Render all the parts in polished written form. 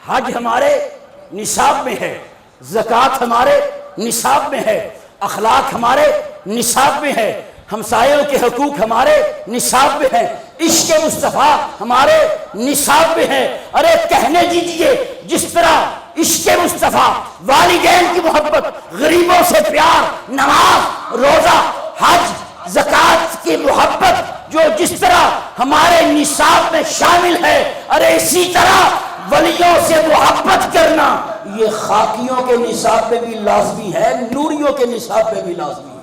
حج ہمارے نصاب میں ہے، زکوٰۃ ہمارے نصاب میں ہے، اخلاق ہمارے نصاب میں ہے، ہمسایوں کے حقوق ہمارے نصاب میں ہیں، عشق مصطفیٰ ہمارے نصاب میں ہے۔ ارے کہنے دیجئے جس طرح عشق مصطفیٰ، والدین کی محبت، غریبوں سے پیار، نماز، روزہ، حج، زکوٰۃ کی محبت جو جس طرح ہمارے نصاب میں شامل ہے، ارے اسی طرح ولیوں سے محبت کرنا یہ خاکیوں کے نصاب میں بھی لازمی ہے، نوریوں کے نصاب میں بھی لازمی ہے۔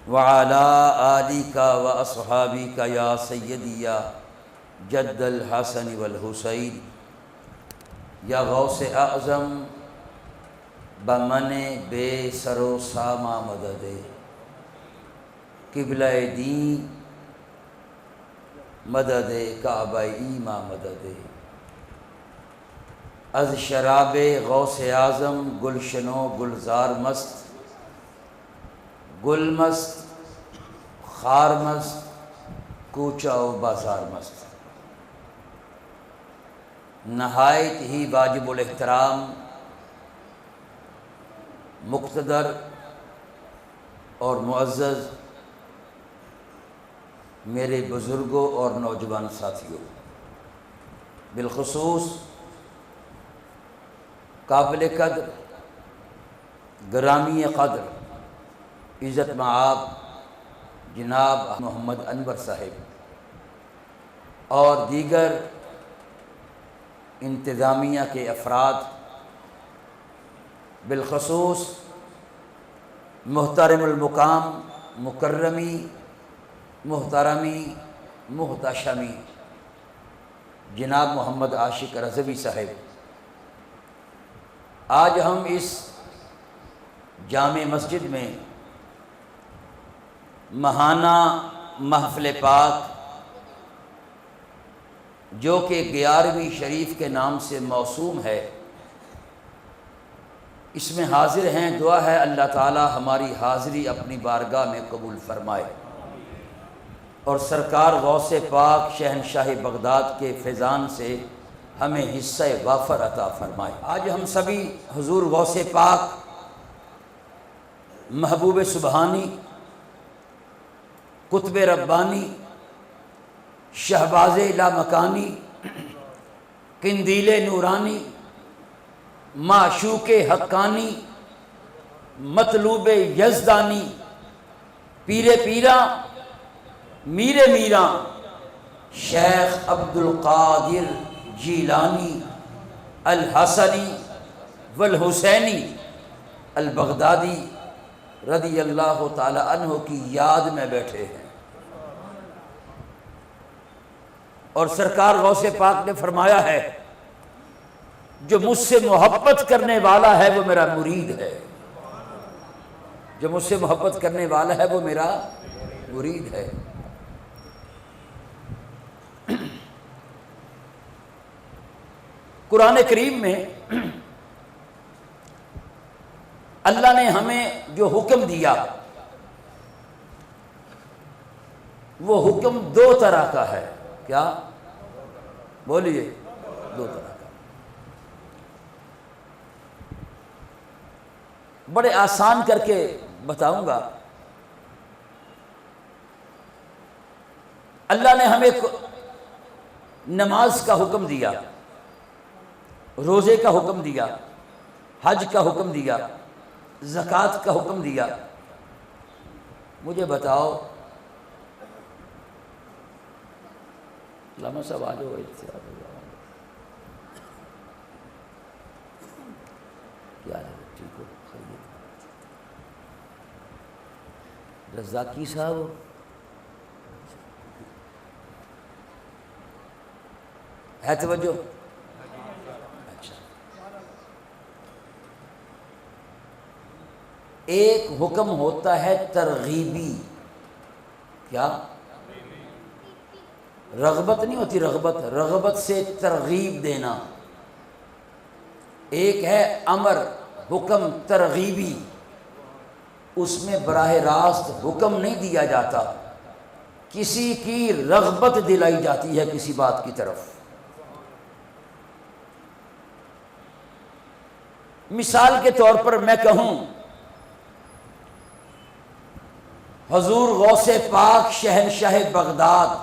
وعلى آلِكَ وأصحابك يا سيدي يا جد الحسن والحسین یا غوث اعظم بمن بے سر و ساما مدد قبلہ دین مدد کعبہ ایما مدد از شراب غوث اعظم گلشن و گلزار مست، گل مست، خار مست، کوچہ و بازار مست۔ نہایت ہی واجب الاحترام مقتدر اور معزز میرے بزرگوں اور نوجوان ساتھیوں، بالخصوص قابل قدر، گرامی قدر، عزت مآب جناب محمد انور صاحب اور دیگر انتظامیہ کے افراد، بالخصوص محترم المقام، مکرمی، محترمی، محتشمی جناب محمد عاشق رضوی صاحب، آج ہم اس جامع مسجد میں ماہانہ محفل پاک جو کہ 11ویں شریف کے نام سے موسوم ہے، اس میں حاضر ہیں۔ دعا ہے اللہ تعالی ہماری حاضری اپنی بارگاہ میں قبول فرمائے اور سرکار غوث پاک شہنشاہ بغداد کے فیضان سے ہمیں حصہ وافر عطا فرمائے۔ آج ہم سبھی حضور غوث پاک، محبوب سبحانی، قطب ربانی، شہباز لامکانی، قندیل نورانی، معشوق حقانی، مطلوب یزدانی، پیر پیراں، میر میراں، شیخ عبد القادر جیلانی الحسنی والحسینی البغدادی رضی اللہ تعالی عنہ کی یاد میں بیٹھے ہیں۔ اور سرکار غوث پاک نے فرمایا ہے جو مجھ سے محبت کرنے والا ہے وہ میرا مرید ہے، جو مجھ سے محبت کرنے والا ہے وہ میرا مرید ہے۔ قرآن کریم میں اللہ نے ہمیں جو حکم دیا وہ حکم دو طرح کا ہے۔ کیا بولیے؟ دو طرح کا۔ بڑے آسان کر کے بتاؤں گا۔ اللہ نے ہمیں نماز کا حکم دیا، روزے کا حکم دیا، حج کا حکم دیا، زکوٰۃ کا حکم دیا۔ مجھے بتاؤ، علامہ صاحب آ جاؤ، کیا ہے؟ ٹھیک ہو؟ خیریت؟ رزاقی صاحب ہے توجہ؟ اچھا، ایک حکم ہوتا ہے ترغیبی۔ کیا؟ رغبت نہیں ہوتی، رغبت سے ترغیب دینا۔ ایک ہے امر، حکم ترغیبی، اس میں براہ راست حکم نہیں دیا جاتا، کسی کی رغبت دلائی جاتی ہے کسی بات کی طرف۔ مثال کے طور پر میں کہوں حضور غوث پاک شہنشاہ بغداد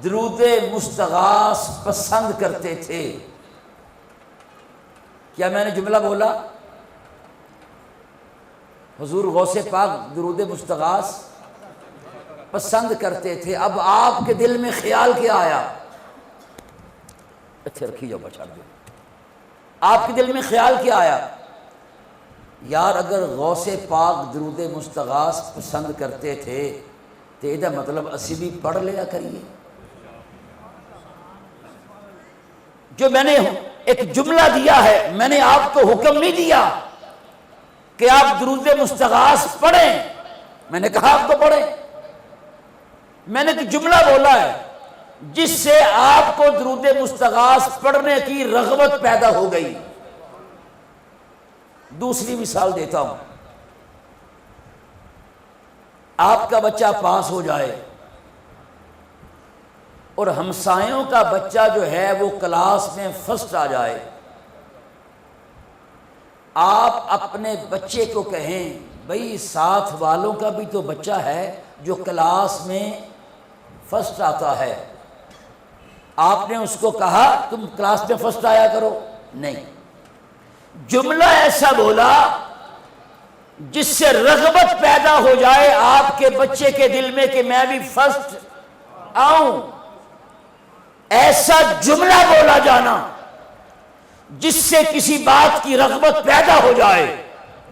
درود مستغاث پسند کرتے تھے. کیا میں نے جملہ بولا؟ حضور غوث پاک درود مستغاث پسند کرتے تھے. اب آپ کے دل میں خیال کیا آیا؟ اچھے رکھی جاؤ بچا دو. آپ کے دل میں خیال کیا آیا؟ یار اگر غوث پاک درود مستغاث پسند کرتے تھے تو یہ مطلب اسی بھی پڑھ لیا کریے. جو میں نے ایک جملہ دیا ہے، میں نے آپ کو حکم نہیں دیا کہ آپ درود مستغاث پڑھیں، میں نے کہا آپ کو پڑھیں. میں نے ایک جملہ بولا ہے جس سے آپ کو درود مستغاث پڑھنے کی رغبت پیدا ہو گئی. دوسری مثال دیتا ہوں. آپ کا بچہ پاس ہو جائے اور ہمسایوں کا بچہ جو ہے وہ کلاس میں فرسٹ آ جائے. آپ اپنے بچے کو کہیں بھئی ساتھ والوں کا بھی تو بچہ ہے جو کلاس میں فرسٹ آتا ہے. آپ نے اس کو کہا تم کلاس میں فرسٹ آیا کرو؟ نہیں. جملہ ایسا بولا جس سے رغبت پیدا ہو جائے آپ کے بچے کے دل میں کہ میں بھی فرسٹ آؤں. ایسا جملہ بولا جانا جس سے کسی بات کی رغبت پیدا ہو جائے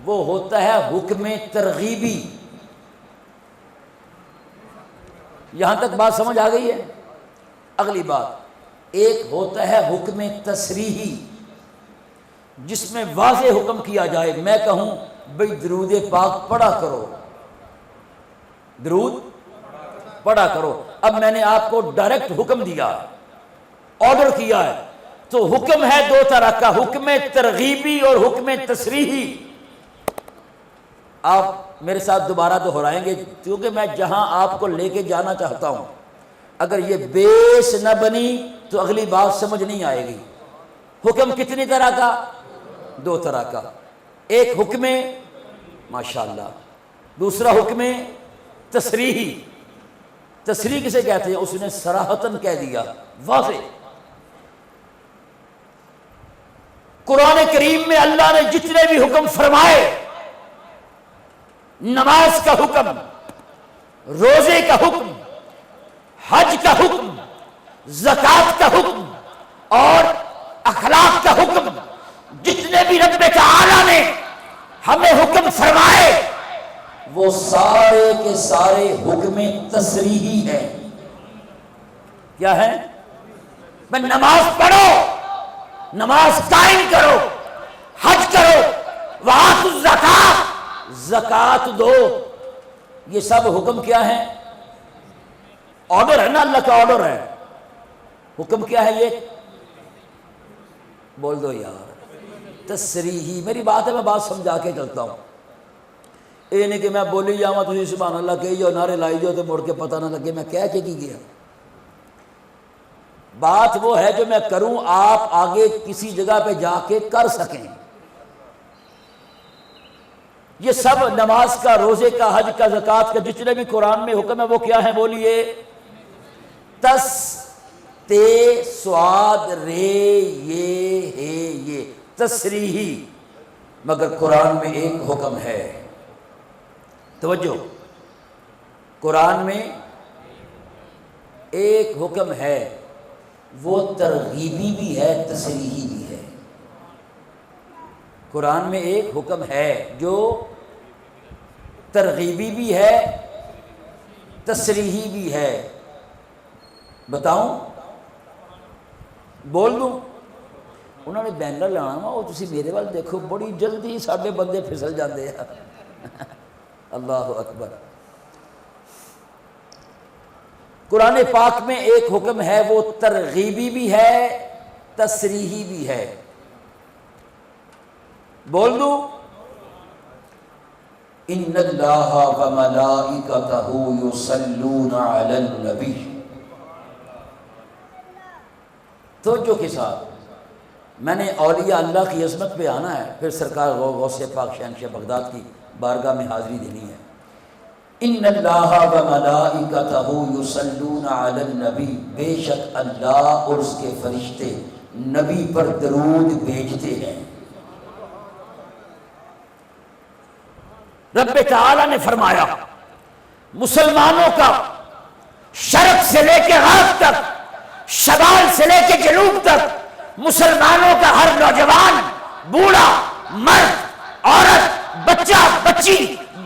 وہ ہوتا ہے حکم ترغیبی. یہاں تک بات سمجھ آ گئی ہے؟ اگلی بات، ایک ہوتا ہے حکم تصریحی جس میں واضح حکم کیا جائے. میں کہوں بھئی درود پاک پڑھا کرو، درود پڑھا کرو. اب میں نے آپ کو ڈائریکٹ حکم دیا، آرڈر کیا ہے، تو حکم ہے دو طرح کا، حکم ترغیبی اور حکم تصریحی. آپ میرے ساتھ دوبارہ دہرائیں گے کیونکہ میں جہاں آپ کو لے کے جانا چاہتا ہوں اگر یہ بیس نہ بنی تو اگلی بات سمجھ نہیں آئے گی. حکم کتنی طرح کا؟ دو طرح کا. ایک حکم ماشاءاللہ، دوسرا حکم تصریحی. تصریح کسے کہتے ہیں؟ اس نے صراحتاً کہہ دیا، واضح. قرآن کریم میں اللہ نے جتنے بھی حکم فرمائے، نماز کا حکم، روزے کا حکم، حج کا حکم، زکوٰۃ کا حکم اور اخلاق کا حکم، جتنے بھی رب تعالیٰ نے ہمیں حکم فرمائے وہ سارے کے سارے حکم تصریحی ہیں. کیا ہے؟ میں نماز پڑھو، نماز قائم کرو، حج کرو، وآتوا الزکاۃ، زکوٰۃ دو. یہ سب حکم کیا ہے؟ آرڈر ہے نا، اللہ کا آرڈر ہے. حکم کیا ہے یہ؟ بول دو یار. تصریحی. میری بات ہے، میں بات سمجھا کے چلتا ہوں. یہ نہیں کہ میں بولی جاؤں تھی سبحان اللہ کہی جاؤ، نعرے لائی جاؤ تو مڑ کے پتہ نہ لگے میں کہہ کے کی گیا. بات وہ ہے جو میں کروں آپ آگے کسی جگہ پہ جا کے کر سکیں. یہ سب نماز کا، روزے کا، حج کا، زکوٰۃ کا جتنے بھی قرآن میں حکم ہے وہ کیا ہے؟ بولیے. تس تے سواد رے یہ ہے، یہ تصریحی. مگر قرآن میں ایک حکم ہے، توجہ، قرآن میں ایک حکم ہے، وہ ترغیبی بھی ہے، تصریحی بھی ہے. قرآن میں ایک حکم ہے جو ترغیبی بھی ہے، تصریحی بھی ہے. بتاؤں؟ بول دوں؟ انہوں نے بینر لانا وا، وہ تسی میرے وال دیکھو، بڑی جلدی ساڈے بندے پھسل جاندے ہیں. اللہ اکبر. قرآن پاک میں ایک حکم ہے، وہ ترغیبی بھی ہے، تصریحی بھی ہے. بول دوں؟ ان اللہ وملائکتہ یصلون علی النبی. توجہ کے ساتھ میں نے اولیاء اللہ کی عظمت پہ آنا ہے، پھر سرکار غوث پاک شہنشاہ بغداد کی بارگاہ میں حاضری دینی ہے۔ ان اللہ و ملائکتہ یصلون علی النبی، بے شک اللہ اور اس کے فرشتے نبی پر درود بھیجتے ہیں۔ رب تعالی نے فرمایا مسلمانوں کا شرق سے لے کے غرب تک، شمال سے لے کے جنوب تک، مسلمانوں کا ہر نوجوان، بوڑھا، مرد، عورت، بچہ، بچی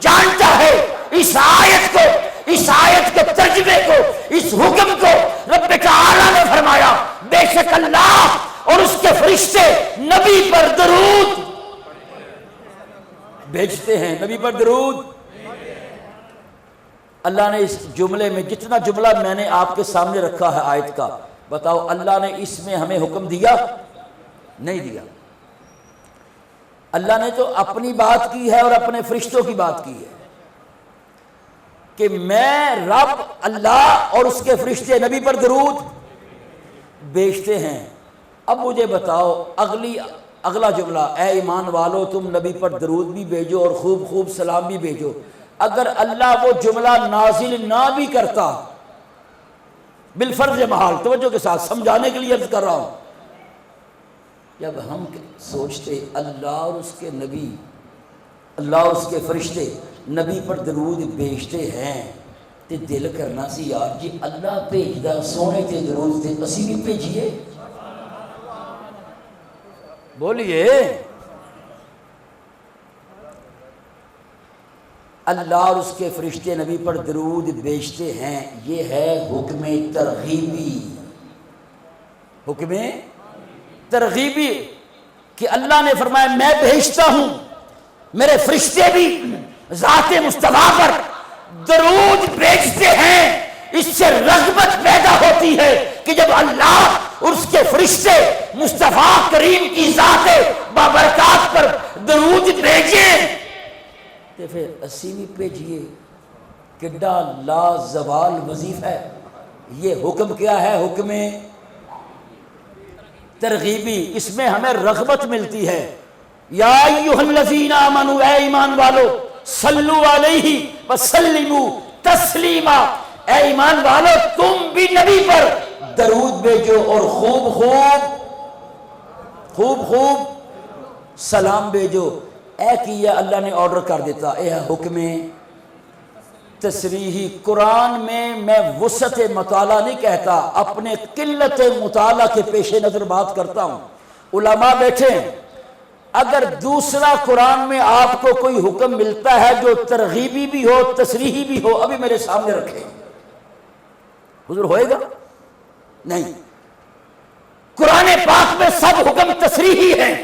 جانتا ہے اس آیت کے ترجمے کو، اس حکم کو۔ رب تعالی نے فرمایا بے شک اللہ اور اس کے فرشتے نبی پر درود بھیجتے ہیں، نبی پر درود۔ اللہ نے اس جملے میں جتنا جملہ میں نے آپ کے سامنے رکھا ہے آیت کا، بتاؤ اللہ نے اس میں ہمیں حکم دیا؟ نہیں دیا۔ اللہ نے تو اپنی بات کی ہے اور اپنے فرشتوں کی بات کی ہے کہ میں رب اللہ اور اس کے فرشتے نبی پر درود بھیجتے ہیں۔ اب مجھے بتاؤ اگلا جملہ، اے ایمان والو تم نبی پر درود بھی بھیجو اور خوب خوب سلام بھی بھیجو۔ اگر اللہ وہ جملہ نازل نہ بھی کرتا، بالفرض محال، توجہ کے ساتھ سمجھانے کے لیے عرض کر رہا ہوں، جب ہم سوچتے اللہ اور اس کے نبی، اللہ اور اس کے فرشتے نبی پر درود بھیجتے ہیں تے دل کرنا سی یار جی اللہ بھیجدا سونے تے درود تے اسی بھی بھیجیے۔ بولیے اللہ اور اس کے فرشتے نبی پر درود بھیجتے ہیں، یہ ہے حکم ترغیبی۔ حکم ترغیبی کہ اللہ نے فرمایا میں بھیجتا ہوں، میرے فرشتے بھی ذات مصطفیٰ پر درود بھیجتے ہیں۔ اس سے رغبت پیدا ہوتی ہے کہ جب اللہ اور اس کے فرشتے مصطفیٰ کریم کی ذات بابرکات پر درود بھیجیں تو پھر اسی بھی بھیجیے۔ کڈا لا زوال وظیفہ ہے یہ۔ حکم کیا ہے؟ حکم ترغیبی۔ اس میں ہمیں رغبت ملتی ہے۔ یا ایھا الذین آمنوا، اے ایمان والو، صلو علیہ وسلموا تسلیما، اے ایمان والو تم بھی نبی پر درود بھیجو اور خوب سلام بھیجو۔ اے کیا اللہ نے آرڈر کر دیتا، اے حکم تصریحی۔ قرآن میں وسعت مطالعہ نہیں کہتا، اپنے قلت مطالعہ کے پیش نظر بات کرتا ہوں۔ علماء بیٹھے ہیں، اگر دوسرا قرآن میں آپ کو کوئی حکم ملتا ہے جو ترغیبی بھی ہو تصریحی بھی ہو، ابھی میرے سامنے رکھیں، حضور ہوئے گا؟ نہیں۔ قرآن پاک میں سب حکم تصریحی ہیں،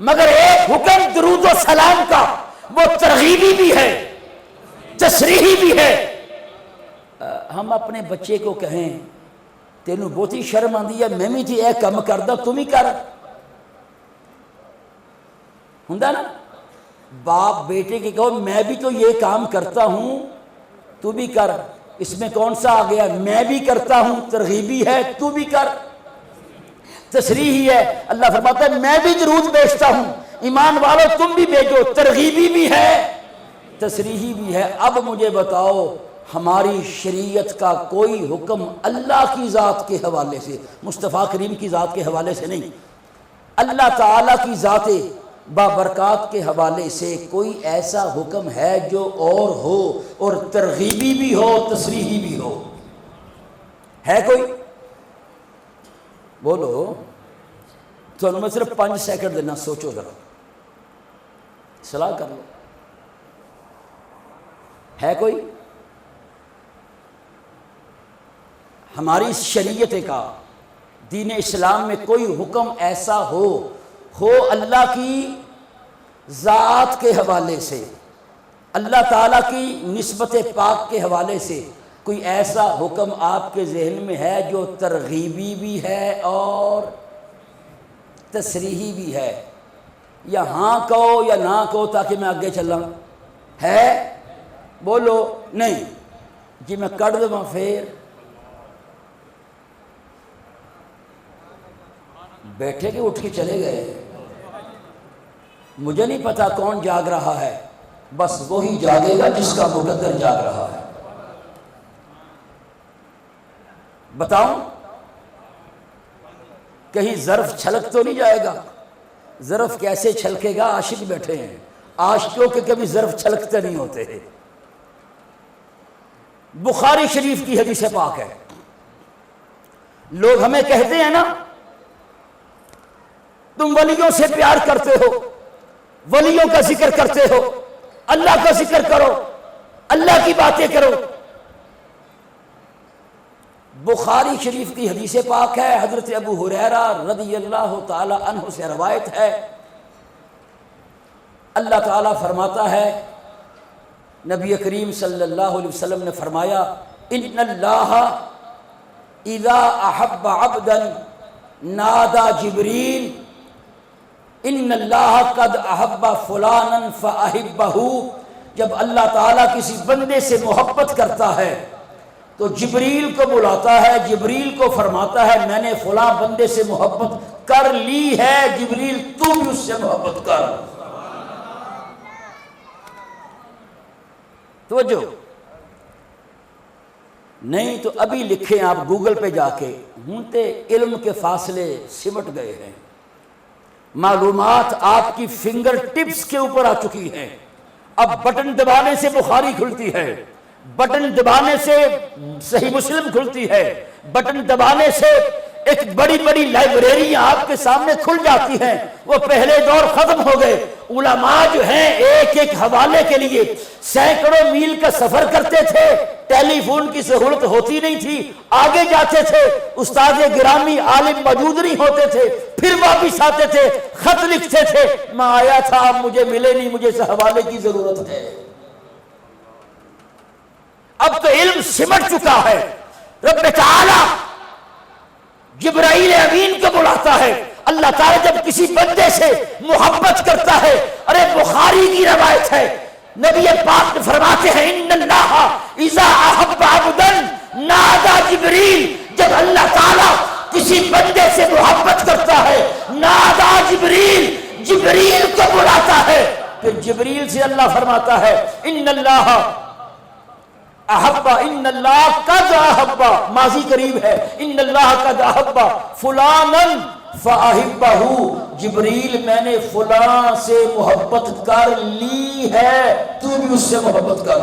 مگر ایک حکم درود و سلام کا، وہ ترغیبی بھی ہے تصریحی بھی ہے۔ ہم اپنے بچے کو کہیں تینوں بہت ہی شرم آندی ہے، میں بھی تھی اے کم کردہ تم ہی کر، ہوندا نا؟ باپ بیٹے کے کہو میں بھی تو یہ کام کرتا ہوں تو بھی کر، اس میں کون سا آ گیا؟ میں بھی کرتا ہوں ترغیبی ہے، تو بھی کر تصریحی ہے۔ اللہ فرماتا ہے میں بھی درود بھیجتا ہوں، ایمان والو تم بھی بھیجو، ترغیبی بھی ہے تصریحی بھی ہے۔ اب مجھے بتاؤ ہماری شریعت کا کوئی حکم اللہ کی ذات کے حوالے سے، مصطفیٰ کریم کی ذات کے حوالے سے نہیں، اللہ تعالیٰ کی ذات بابرکات کے حوالے سے کوئی ایسا حکم ہے جو اور ہو اور ترغیبی بھی ہو تصریحی بھی ہو؟ ہے کوئی؟ بولو۔ تو میں صرف 5 سیکنڈ دینا، سوچو ذرا، صلاح کر لو۔ ہے کوئی؟ ہماری شریعت کا، دین اسلام میں کوئی حکم ایسا ہو اللہ کی ذات کے حوالے سے، اللہ تعالیٰ کی نسبت پاک کے حوالے سے کوئی ایسا حکم آپ کے ذہن میں ہے جو ترغیبی بھی ہے اور تصریحی بھی ہے؟ یا ہاں کہو یا نہ کہو تاکہ میں آگے چلاں۔ ہے؟ بولو۔ نہیں جی میں کر دوں پھر بیٹھے کہ اٹھ کے چلے گئے؟ مجھے نہیں پتا کون جاگ رہا ہے، بس وہی جاگے گا جس کا مقدر جاگ رہا ہے۔ بتاؤں کہیں ظرف چھلک تو نہیں جائے گا؟ ظرف کیسے چھلکے گا؟ عاشق بیٹھے ہیں، عاشقوں کے کبھی ظرف چھلکتے نہیں ہوتے ہیں۔ بخاری شریف کی حدیث پاک ہے، لوگ ہمیں کہتے ہیں نا تم ولیوں سے پیار کرتے ہو، ولیوں کا ذکر کرتے ہو، اللہ کا ذکر کرو، اللہ کی باتیں کرو۔ بخاری شریف کی حدیث پاک ہے، حضرت ابو ہریرہ رضی اللہ تعالی عنہ سے روایت ہے، اللہ تعالیٰ فرماتا ہے، نبی کریم صلی اللہ علیہ وسلم نے فرمایا، ان اللہ اذا احب عبدا نادى جبریل ان اللہ قد احب فلانا فاحبہ۔ جب اللہ تعالیٰ کسی بندے سے محبت کرتا ہے تو جبریل کو بلاتا ہے، جبریل کو فرماتا ہے میں نے فلاں بندے سے محبت کر لی ہے، جبریل تو بھی اس سے محبت کر۔ توجہ نہیں تو ابھی لکھیں آپ گوگل پہ جا کے، ہونتے علم کے فاصلے سمٹ گئے ہیں، معلومات آپ کی فنگر ٹپس کے اوپر آ چکی ہیں۔ اب بٹن دبانے سے بخاری کھلتی ہے، بٹن دبانے سے صحیح مسلم کھلتی ہے، بٹن دبانے سے ایک بڑی بڑی لائبریریاں آپ کے سامنے کھل جاتی ہیں۔ وہ پہلے دور ختم ہو گئے، علماء جو ہیں ایک ایک حوالے کے لیے سینکڑوں میل کا سفر کرتے تھے، ٹیلی فون کی سہولت ہوتی نہیں تھی، آگے جاتے تھے، استاد گرامی عالم موجود نہیں ہوتے تھے، پھر واپس آتے تھے، خط لکھتے تھے، میں آیا تھا آپ مجھے ملے نہیں، مجھے اس حوالے کی ضرورت ہے۔ اب تو علم سمٹ چکا ہے۔ رب تعالی جبرائیل امین کو بلاتا ہے، اللہ تعالیٰ جب کسی بندے سے محبت کرتا ہے، ارے بخاری کی روایت ہے، نبی پاک فرماتے ہیں ان اللہ اذا احب عبدا نادى جبریل، جب اللہ تعالیٰ کسی بندے سے محبت کرتا ہے نادى جبریل، جبریل کو بلاتا ہے، پھر جبریل سے اللہ فرماتا ہے ان اللہ احبا، ان اللہ قد احبا، ماضی قریب ہے، ان اللہ قد احبا فلانا فاحبہ، جبریل میں نے فلاں سے محبت کر لی ہے، تو بھی اس سے محبت کر۔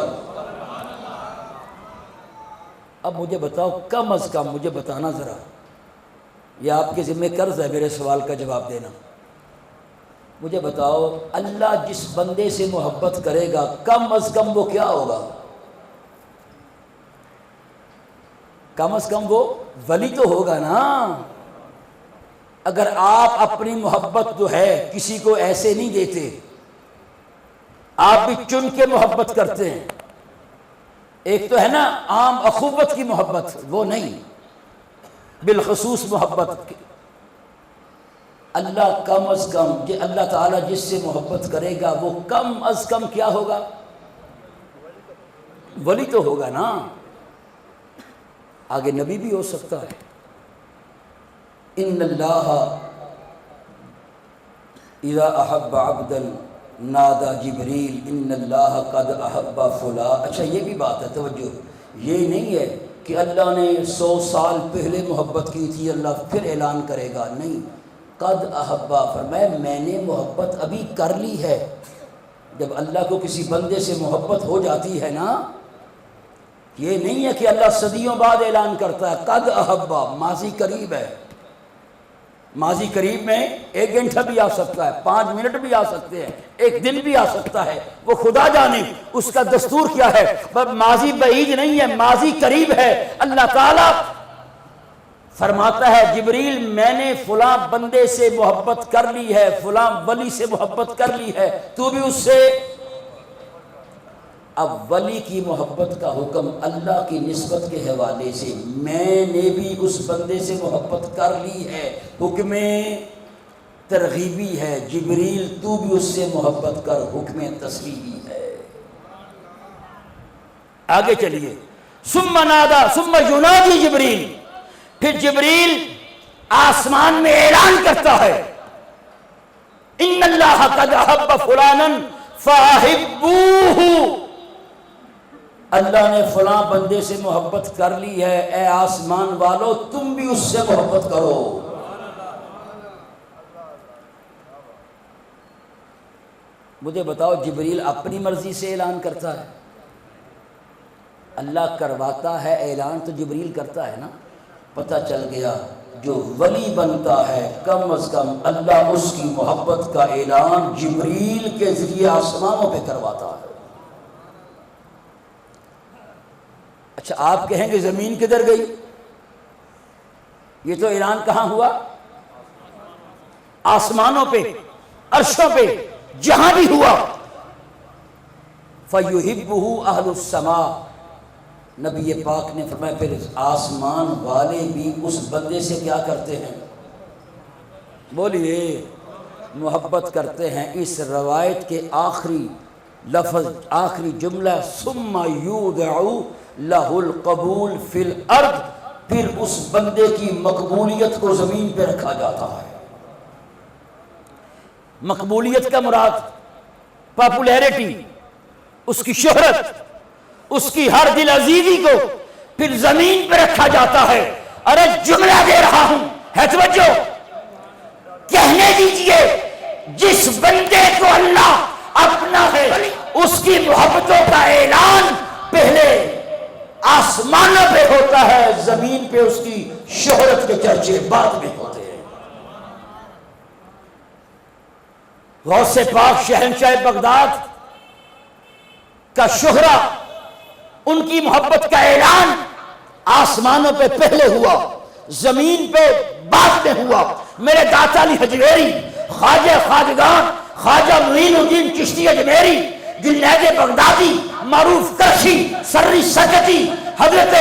اب مجھے بتاؤ، کم از کم مجھے بتانا ذرا، یہ آپ کے ذمہ قرض ہے میرے سوال کا جواب دینا، مجھے بتاؤ اللہ جس بندے سے محبت کرے گا کم از کم وہ کیا ہوگا؟ کم از کم وہ ولی تو ہوگا نا۔ اگر آپ اپنی محبت جو ہے کسی کو ایسے نہیں دیتے، آپ بھی چن کے محبت کرتے ہیں، ایک تو ہے نا عام اخوت کی محبت، وہ نہیں، بالخصوص محبت اللہ کم از کم اللہ تعالیٰ جس سے محبت کرے گا وہ کم از کم کیا ہوگا؟ ولی تو ہوگا نا، آگے نبی بھی ہو سکتا ہے۔ ان اللہ اذا احب عبدا نادى جبریل ان اللہ قد احب فلاں۔ اچھا یہ بھی بات ہے، توجہ، یہ نہیں ہے کہ اللہ نے 100 سال پہلے محبت کی تھی اللہ پھر اعلان کرے گا، نہیں، قد احبا فرمایا میں نے محبت ابھی کر لی ہے۔ جب اللہ کو کسی بندے سے محبت ہو جاتی ہے نا، یہ نہیں ہے کہ اللہ صدیوں بعد اعلان کرتا ہے، قد احبا ماضی قریب ہے، ماضی قریب میں 1 گھنٹہ بھی آ سکتا ہے، 5 منٹ بھی آ سکتے ہیں، 1 دن بھی آ سکتا ہے، وہ خدا جانے اس کا دستور کیا ہے، پر ماضی بعید نہیں ہے، ماضی قریب ہے۔ اللہ تعالیٰ فرماتا ہے جبریل میں نے فلاں بندے سے محبت کر لی ہے، فلاں ولی سے محبت کر لی ہے، تو بھی اس سے۔ اب ولی کی محبت کا حکم اللہ کی نسبت کے حوالے سے، میں نے بھی اس بندے سے محبت کر لی ہے، حکم ترغیبی ہے، جبریل تو بھی اس سے محبت کر، حکم تسلیمی ہے۔ آگے چلیے، ثم نادا ثم ینادی جبریل، پھر جبریل آسمان میں اعلان کرتا ہے ان اللہ قد احب فلانا فاحبوہ، اللہ نے فلاں بندے سے محبت کر لی ہے، اے آسمان والو تم بھی اس سے محبت کرو۔ مجھے بتاؤ جبریل اپنی مرضی سے اعلان کرتا ہے؟ اللہ کرواتا ہے اعلان تو جبریل کرتا ہے نا۔ پتہ چل گیا جو ولی بنتا ہے کم از کم اللہ اس کی محبت کا اعلان جبریل کے ذریعے آسمانوں پہ کرواتا ہے۔ اچھا آپ کہیں گے زمین کدھر گئی؟ یہ تو اعلان کہاں ہوا؟ آسمانوں پہ، عرشوں پہ، جہاں بھی ہوا۔ فَيُحِبُّهُ أَهْلُ السَّمَاءِ، نبی پاک نے فرمایا پھر آسمان والے بھی اس بندے سے کیا کرتے ہیں؟ بولیے محبت کرتے ہیں۔ اس روایت کے آخری لفظ، آخری جملہ ثُمَّ يُوضَعُ لَهُ الْقَبُولُ فِي الْأَرْضِ، پھر اس بندے کی مقبولیت کو زمین پہ رکھا جاتا ہے۔ مقبولیت کا مراد پاپولیرٹی، اس کی شہرت، اس کی ہر دل عزیزی کو پھر زمین پہ رکھا جاتا ہے۔ ارے جملہ دے رہا ہوں، ہے توجہ، کہنے دیجئے جس بندے کو اللہ اپنا ہے اس کی محبتوں کا اعلان پہلے آسمانوں پہ ہوتا ہے، زمین پہ اس کی شہرت کے چرچے بعد میں ہوتے ہیں۔ غوث پاک شہنشاہ بغداد کا شہرہ، ان کی محبت کا اعلان آسمانوں پہ پہلے ہوا، زمین پہ بعد میں ہوا۔ میرے داتا علی حجویری، خواجہ خواجگان، خواجہ معین الدین چشتی اجمیری، جنید بغدادی، معروف کرشی، سری سکتی، حضرت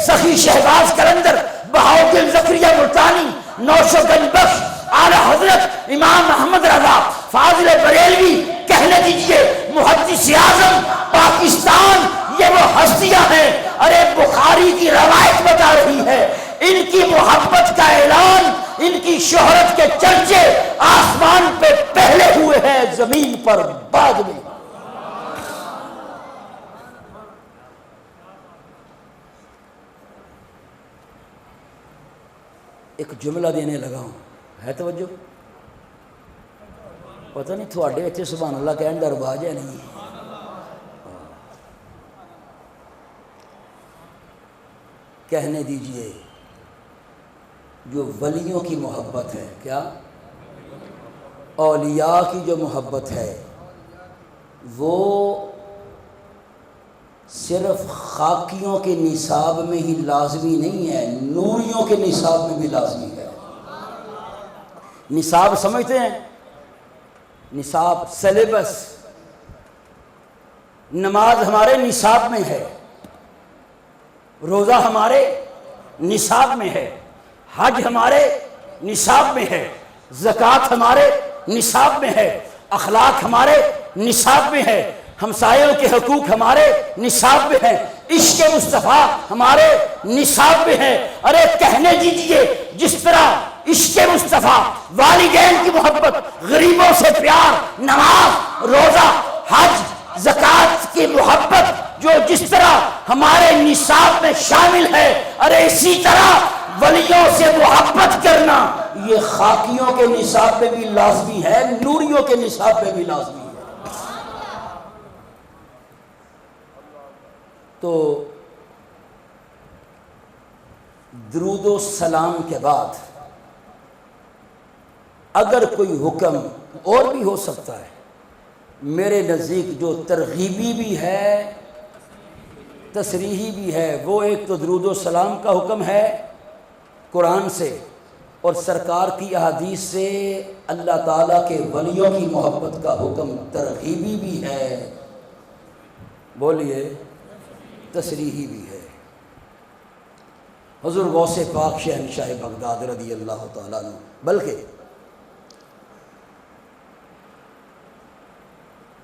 سخی شہباز قلندر، بہاؤالدین زکریا ملتانی، نوش و گنج بخش، اعلی حضرت امام محمد رضا فاضل بریلوی، کہنے دیجئے محدث اعظم پاکستان، یہ وہ ہستیاں ہیں۔ ارے بخاری کی روایت بتا رہی ہے ان کی محبت کا اعلان، ان کی شہرت کے چرچے آسمان پہ پہلے ہوئے ہیں، زمین پر بعد میں۔ ایک جملہ دینے لگا ہوں، ہے توجہ؟ پتہ نہیں تھوڑے اتنے سبحان اللہ کہنے دا رواج ہے نہیں۔ کہنے دیجئے جو ولیوں کی محبت ہے، کیا اولیاء کی جو محبت ہے، وہ صرف خاکیوں کے نصاب میں ہی لازمی نہیں ہے، نوریوں کے نصاب میں بھی لازمی ہے۔ نصاب سمجھتے ہیں؟ نصاب سلیبس، نماز ہمارے نصاب میں ہے، روزہ ہمارے نصاب میں ہے، حج ہمارے نصاب میں ہے، زکوٰۃ ہمارے نصاب میں ہے، اخلاق ہمارے نصاب میں ہے، ہمسایوں کے حقوق ہمارے نصاب میں ہیں، عشق مصطفیٰ ہمارے نصاب میں ہے۔ ارے کہنے دیجئے جس طرح عشق مصطفیٰ، والدین کی محبت، غریبوں سے پیار، نماز، روزہ، حج، زکوٰۃ کی محبت جو جس طرح ہمارے نصاب میں شامل ہے، ارے اسی طرح ولیوں سے محبت کرنا یہ خاکیوں کے نصاب پہ بھی لازمی ہے، نوریوں کے نصاب پہ بھی لازمی ہے۔ تو درود و سلام کے بعد اگر کوئی حکم اور بھی ہو سکتا ہے، میرے نزدیک جو ترغیبی بھی ہے، تصریحی بھی ہے، وہ ایک تو درود و سلام کا حکم ہے قرآن سے، اور سرکار کی احادیث سے اللہ تعالیٰ کے ولیوں کی محبت کا حکم ترغیبی بھی ہے، بولیے تصریحی بھی ہے۔ حضور غوث پاک شہنشاہ بغداد رضی اللہ تعالیٰ عنہ، بلکہ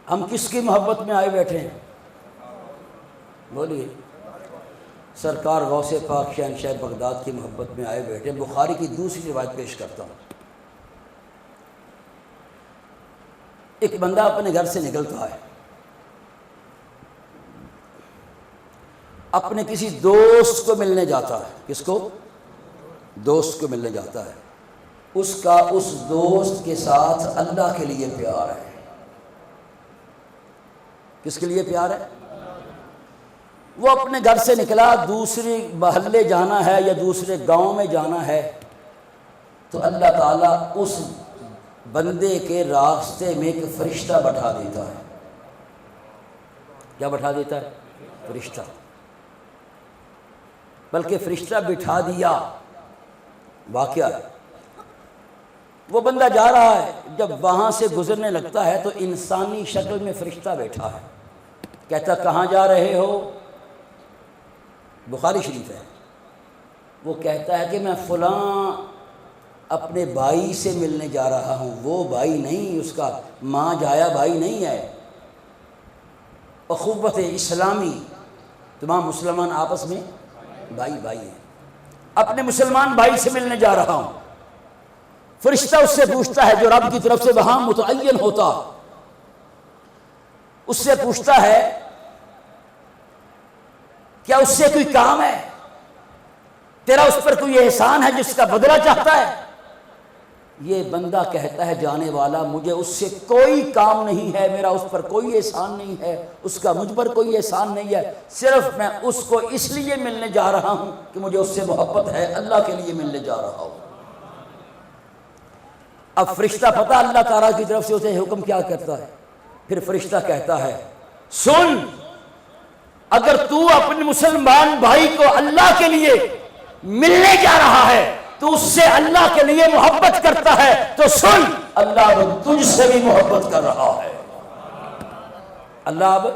ہم کس کی محبت میں آئے بیٹھے ہیں؟ بولیے سرکار غوث پاک شہنشاہ بغداد کی محبت میں آئے بیٹھے. بخاری کی دوسری روایت پیش کرتا ہوں. ایک بندہ اپنے گھر سے نکلتا ہے, اپنے کسی دوست کو ملنے جاتا ہے. کس کو؟ دوست کو ملنے جاتا ہے. اس کا اس دوست کے ساتھ اللہ کے لیے پیار ہے. کس کے لیے پیار ہے؟ وہ اپنے گھر سے نکلا, دوسرے محلے جانا ہے یا دوسرے گاؤں میں جانا ہے, تو اللہ تعالیٰ اس بندے کے راستے میں ایک فرشتہ بٹھا دیتا ہے. کیا بٹھا دیتا ہے؟ فرشتہ. بلکہ فرشتہ بٹھا دیا. واقعہ ہے, وہ بندہ جا رہا ہے, جب وہاں سے گزرنے لگتا ہے تو انسانی شکل میں فرشتہ بیٹھا ہے. کہتا کہاں جا رہے ہو؟ بخاری شریف ہے. وہ کہتا ہے کہ میں فلاں اپنے بھائی سے ملنے جا رہا ہوں. وہ بھائی نہیں, اس کا ماں جایا بھائی نہیں ہے. اخوت اسلامی, تمام مسلمان آپس میں بھائی بھائی ہیں. اپنے مسلمان بھائی سے ملنے جا رہا ہوں. فرشتہ اس سے پوچھتا ہے, جو رب کی طرف سے وہاں متعین ہوتا, اس سے پوچھتا ہے کیا اس سے کوئی کام ہے؟ تیرا اس پر کوئی احسان ہے جس کا بدلہ چاہتا ہے؟ یہ بندہ کہتا ہے جانے والا, مجھے اس سے کوئی کام نہیں ہے, میرا اس پر کوئی احسان نہیں ہے, اس کا مجھ پر کوئی احسان نہیں ہے, صرف میں اس کو اس لیے ملنے جا رہا ہوں کہ مجھے اس سے محبت ہے, اللہ کے لیے ملنے جا رہا ہوں. اب فرشتہ پتہ اللہ تعالیٰ کی طرف سے اسے حکم کیا کرتا ہے. پھر فرشتہ کہتا ہے سن, اگر تو اپنے مسلمان بھائی کو اللہ کے لیے ملنے جا رہا ہے, تو اس سے اللہ کے لیے محبت کرتا ہے, تو سن, اللہ تجھ سے بھی محبت کر رہا ہے. اللہ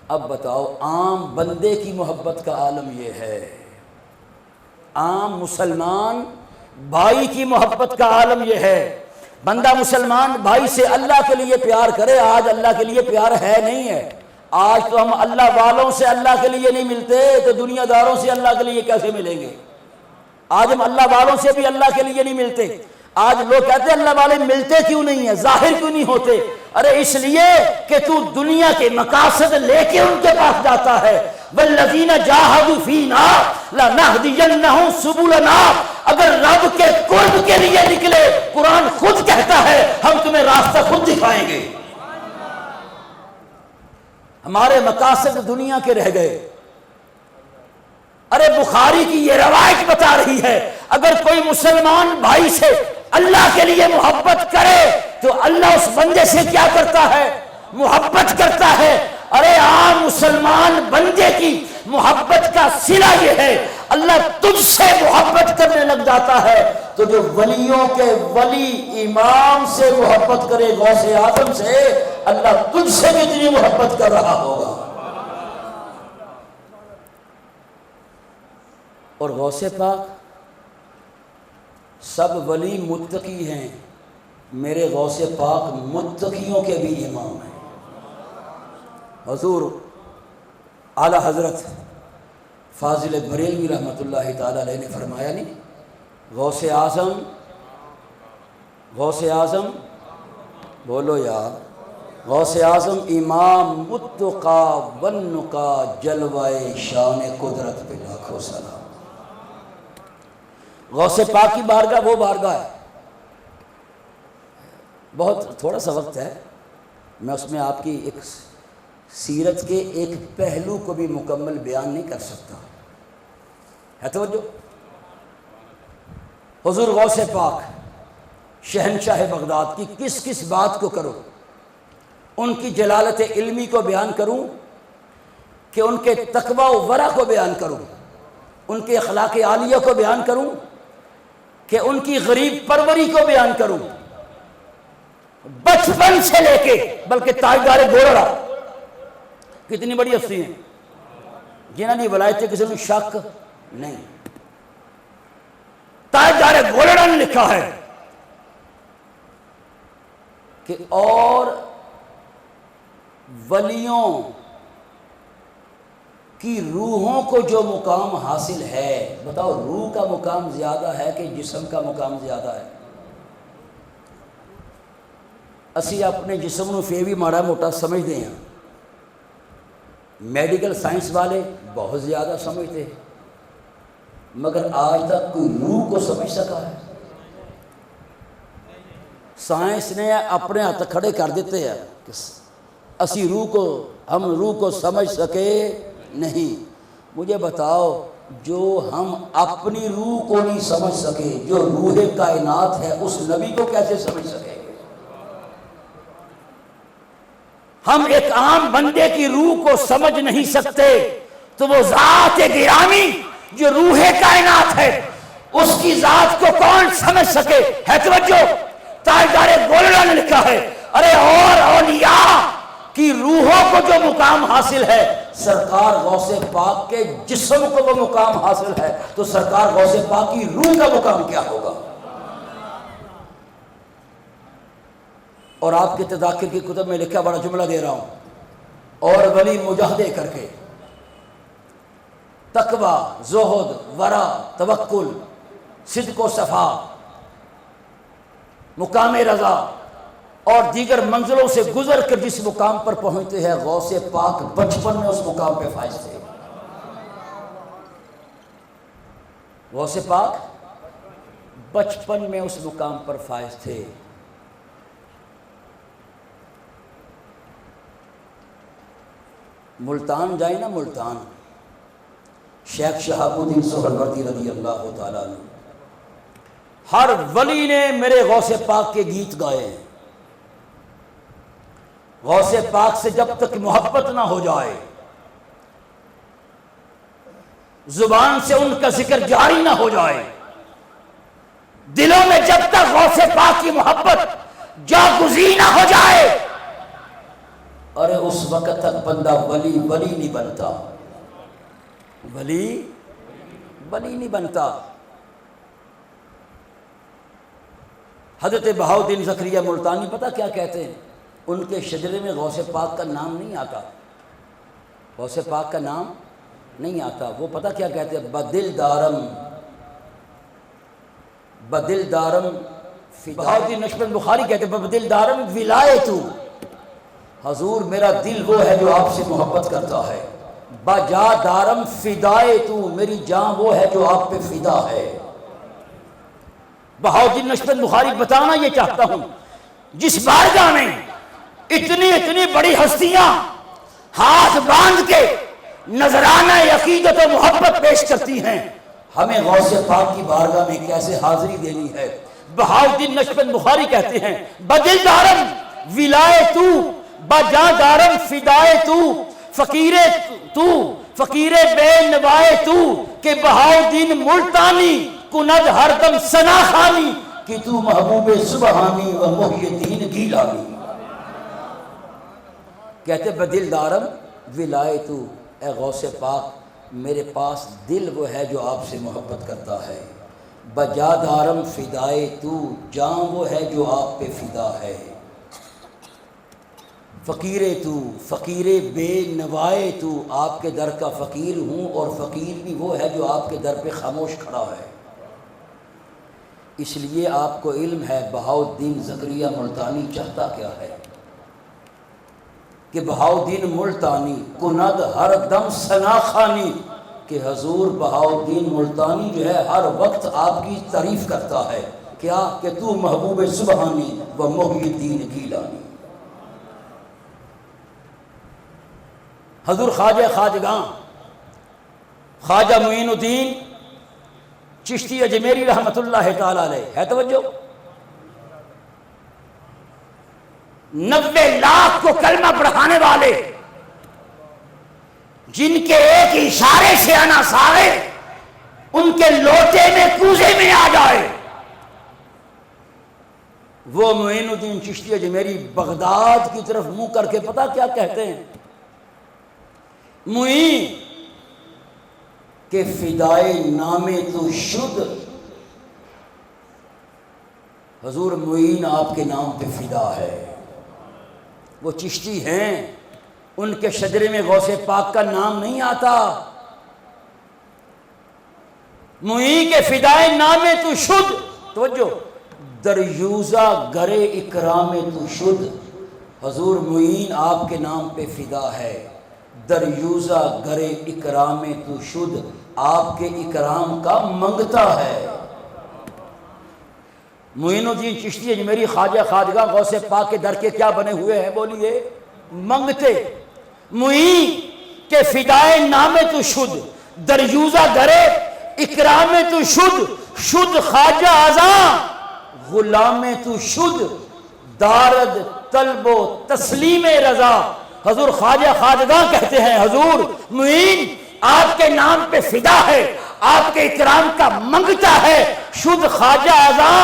اب بتاؤ, عام بندے کی محبت کا عالم یہ ہے, عام مسلمان بھائی کی محبت کا عالم یہ ہے. بندہ مسلمان بھائی سے اللہ کے لیے پیار کرے. آج اللہ کے لیے پیار ہے نہیں ہے. آج تو ہم اللہ والوں سے اللہ کے لیے نہیں ملتے, تو دنیا داروں سے اللہ کے لیے کیسے ملیں گے؟ آج ہم اللہ والوں سے بھی اللہ کے لیے نہیں ملتے. آج لوگ کہتے ہیں اللہ والے ملتے کیوں نہیں ہیں, ظاہر کیوں نہیں ہوتے؟ ارے اس لیے کہ تو دنیا کے مقاصد لے کے ان کے پاس جاتا ہے. والذین جاہدوا فینا لنہدینہم سبلنا. اگر رب کے قرب کے لیے نکلے, قرآن خود کہتا ہے ہم تمہیں راستہ خود دکھائیں گے. ہمارے مقاصد دنیا کے رہ گئے. ارے بخاری کی یہ روایت بتا رہی ہے, اگر کوئی مسلمان بھائی سے اللہ کے لیے محبت کرے تو اللہ اس بندے سے کیا کرتا ہے؟ محبت کرتا ہے. ارے عام مسلمان بندے کی محبت کا صلہ یہ ہے, اللہ تجھ سے محبت کرنے لگ جاتا ہے. تو جو ولیوں کے ولی امام سے محبت کرے, غوث اعظم سے, اللہ تجھ سے بھی اتنی محبت کر رہا ہوگا. اور غوث پاک سب ولی متقی ہیں, میرے غوث پاک متقیوں کے بھی امام ہیں. حضور اعلیٰ حضرت فاضل بریلوی رحمۃ اللہ تعالیٰ علیہ نے فرمایا نہیں, غوث اعظم بولو یار, غوث اعظم امام متقا ونقا جلوائے شان قدرت پہ لاکھوں سلام. غوث پاک کی بارگاہ وہ بارگاہ ہے. بہت تھوڑا سا وقت ہے, میں اس میں آپ کی ایک سیرت کے ایک پہلو کو بھی مکمل بیان نہیں کر سکتا. ہے توجہ؟ حضور غوث پاک شہنشاہ بغداد کی کس کس بات کو کروں, ان کی جلالت علمی کو بیان کروں, کہ ان کے تقوی و ورع کو بیان کروں, ان کے اخلاق عالیہ کو بیان کروں, کہ ان کی غریب پروری کو بیان کروں, بچپن سے لے کے, بلکہ تاجدار گولڑا کتنی بڑی ہستی ہیں جنہوں نے ولایت کسی میں شک نہیں. تاجدار گولڑا نے لکھا ہے کہ اور ولیوں کہ روحوں کو جو مقام حاصل ہے، بتاؤ روح کا مقام زیادہ ہے کہ جسم کا مقام زیادہ ہے؟ اسی اپنے جسم نو پھر بھی ماڑا موٹا سمجھتے ہیں، میڈیکل سائنس والے بہت زیادہ سمجھتے ہیں، مگر آج تک کوئی روح کو سمجھ سکا ہے؟ سائنس نے اپنے ہاتھ کھڑے کر دیتے ہیں کہ اسی ہم روح کو سمجھ سکے نہیں۔ مجھے بتاؤ، جو ہم اپنی روح کو نہیں سمجھ سکے، جو روح کائنات ہے اس نبی کو کیسے سمجھ سکے؟ ہم ایک عام بندے کی روح کو سمجھ نہیں سکتے تو وہ ذات گرامی جو روح کائنات ہے اس کی ذات کو کون سمجھ سکے؟ ہے توجہ، تاجدار گولڑا نے لکھا ہے، ارے اور اولیاء کی روحوں کو جو مقام حاصل ہے، سرکار غوث پاک کے جسم کو وہ مقام حاصل ہے، تو سرکار غوث پاک کی روح کا مقام کیا ہوگا؟ اور آپ کے تذاکر کی کتب میں لکھا، بڑا جملہ دے رہا ہوں، اور ولی مجاہدے کر کے تقوی، زہد، ورع، توکل، صدق و صفا، مقام رضا اور دیگر منزلوں سے گزر کر جس مقام پر پہنچتے ہیں، غوث پاک بچپن میں اس مقام پہ فائز تھے۔ غوث پاک بچپن میں اس مقام پر فائز تھے۔ ملتان جائیں نا، ملتان، شیخ شہاب الدین سہروردی رضی اللہ تعالیٰ عنہ، ہر ولی نے میرے غوث پاک کے گیت گائے ہیں۔ غوث پاک سے جب تک محبت نہ ہو جائے، زبان سے ان کا ذکر جاری نہ ہو جائے، دلوں میں جب تک غوث پاک کی محبت جاگزین نہ ہو جائے، ارے اس وقت تک بندہ ولی نہیں بنتا، ولی نہیں بنتا۔ حضرت بہاؤالدین زکریا ملتانی پتہ کیا کہتے ہیں؟ ان کے شجرے میں غوث پاک کا نام نہیں آتا، غوث پاک کا نام نہیں آتا۔ وہ پتہ کیا کہتے ہیں؟ بدل دارم بہاؤالدین نشبند بخاری کہتے ہیں بدل دارم ولایتو، حضور میرا دل وہ ہے جو آپ سے محبت کرتا ہے، بجا دارم فدائے تو، میری جان وہ ہے جو آپ پہ فدا ہے۔ بہاؤالدین نشبند بخاری بتانا یہ چاہتا ہوں، جس بارگاہ میں اتنی بڑی ہستیاں ہاتھ باندھ کے نذرانہ عقیدت و محبت پیش کرتی ہیں، ہمیں غوث پاک کی بارگاہ میں کیسے حاضری دینی ہے؟ بہاؤالدین نشبند بخاری کہتے ہیں بدل دارم ولائے تو، بجا دارم فدائے تو، فقیر بے نوائے تو، کہ بہاؤالدین ملتانی کند ہر دم ثنا خانی، کہ تو محبوب سبحانی و محی الدین گیلانی۔ کہتے بدل دارم ولائے تو، اے غوث پاک میرے پاس دل وہ ہے جو آپ سے محبت کرتا ہے، بجا دارم فدائے تو، جان وہ ہے جو آپ پہ فدا ہے، فقیر بے نوائے تو، آپ کے در کا فقیر ہوں اور فقیر بھی وہ ہے جو آپ کے در پہ خاموش کھڑا ہے۔ اس لیے آپ کو علم ہے بہاؤالدین زکریا ملتانی چاہتا کیا ہے، کہ بہاؤالدین ملتانی کند ہر دم ثنا خانی، کہ حضور بہاؤالدین ملتانی جو ہے ہر وقت آپ کی تعریف کرتا ہے، کیا کہ تو محبوب سبحانی و محی الدین گیلانی۔ حضور خواجہ خواجگاں خواجہ معین الدین چشتی اجمیری رحمت اللہ تعالی علیہ، ہے توجہ، 90 لاکھ کو کلمہ پڑھانے والے، جن کے ایک اشارے سے انا سارے ان کے لوٹے میں کوزے میں آ جائے، وہ معین الدین چشتی اجمیری بغداد کی طرف منہ کر کے پتہ کیا کہتے ہیں؟ معین کہ فدائے نام تو شد، حضور معین آپ کے نام پہ فدا ہے۔ وہ چشتی ہیں ان کے شجرے میں غوث پاک کا نام نہیں آتا۔ معین کے فدائے نام تو شد، توجہ، دریوزہ گرے اکرام تو شد، حضور معین آپ کے نام پہ فدا ہے، دریوزہ گرے اکرام تو شد، آپ کے اکرام کا منگتا ہے۔ معین الدین چشتی اجمیری خواجہ خواجگاہ غوث پاک کے در کے کیا بنے ہوئے ہیں؟ بولیے، منگتے۔ معین کے فدائے نام تو شد، دریوزہ گرے اکرام تو شد، شد خواجہ ازاں غلام تو شد، دارد طلب و تسلیم رضا۔ حضور خواجہ خواجگاہ کہتے ہیں حضور معین آپ کے نام پہ فدا ہے، آپ کے اکرام کا منگتا ہے، شد خواجہ ازاں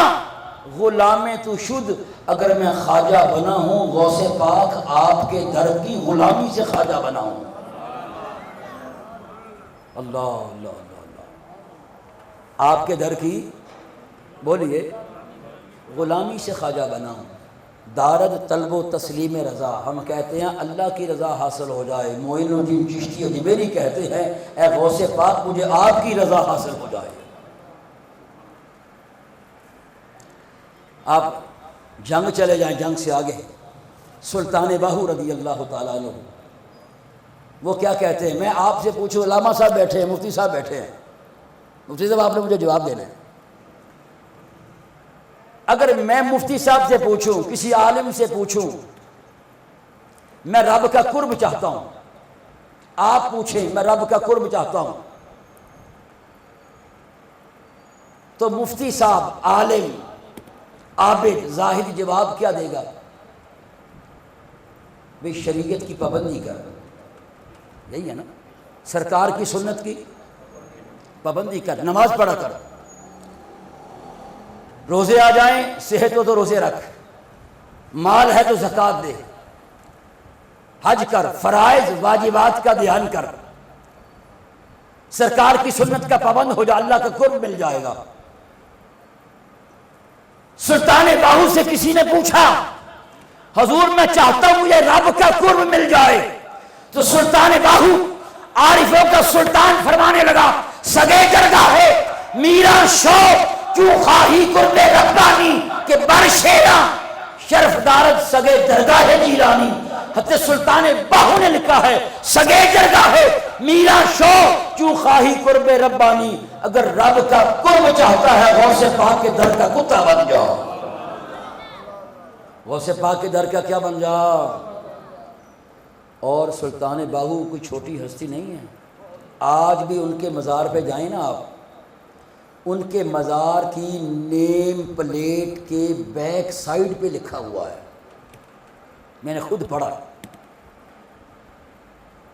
غلام تو شد۔ اگر میں خواجہ بنا ہوں غوث پاک آپ کے در کی غلامی سے خواجہ بنا ہوں۔ اللہ اللہ اللہ اللہ، آپ کے در کی بولیے غلامی سے خواجہ بنا ہوں۔ دارد طلب و تسلیم رضا، ہم کہتے ہیں اللہ کی رضا حاصل ہو جائے، معین الدین چشتی اجمیری کہتے ہیں اے غوث پاک مجھے آپ کی رضا حاصل ہو جائے۔ آپ جنگ چلے جائیں، جنگ سے آگے سلطان باہو رضی اللہ تعالیٰ عنہ، وہ کیا کہتے ہیں؟ میں آپ سے پوچھوں، علامہ صاحب بیٹھے ہیں، مفتی صاحب بیٹھے ہیں، مفتی صاحب آپ نے مجھے جواب دینا ہے۔ اگر میں مفتی صاحب سے پوچھوں، کسی عالم سے پوچھوں میں رب کا قرب چاہتا ہوں، آپ پوچھیں میں رب کا قرب چاہتا ہوں، تو مفتی صاحب عالم عابد زاہد جواب کیا دے گا؟ بھئی شریعت کی پابندی کر، یہی ہے نا، سرکار کی سنت کی پابندی کر، نماز پڑھا کر، روزے آ جائیں، صحت ہو تو روزے رکھ، مال ہے تو زکوٰۃ دے، حج کر، فرائض واجبات کا دھیان کر، سرکار کی سنت کا پابند ہو جا، اللہ کا قرب مل جائے گا۔ سلطان باہو سے کسی نے پوچھا حضور میں چاہتا ہوں مجھے رب کا قرب مل جائے، تو سلطان باہو عارفوں کا سلطان فرمانے لگا سگے درگاہ ہے میرا شوق کیوں خواہی قرب ربانی کہ بر شیرا شرف دارت سگے درگاہ جیلانی۔ حضرت سلطان باہو نے لکھا ہے سگے درگاہ ہے میرا شوق کیوں خواہی قرب ربانی، اگر رب کا قرب چاہتا ہے غوث پاک کے در کا کتا بن جا، غوث پاک کے در کا کیا بن جا۔ اور سلطان باہو کوئی چھوٹی ہستی نہیں ہے، آج بھی ان کے مزار پہ جائیں نا آپ، ان کے مزار کی نیم پلیٹ کے بیک سائیڈ پہ لکھا ہوا ہے، میں نے خود پڑھا،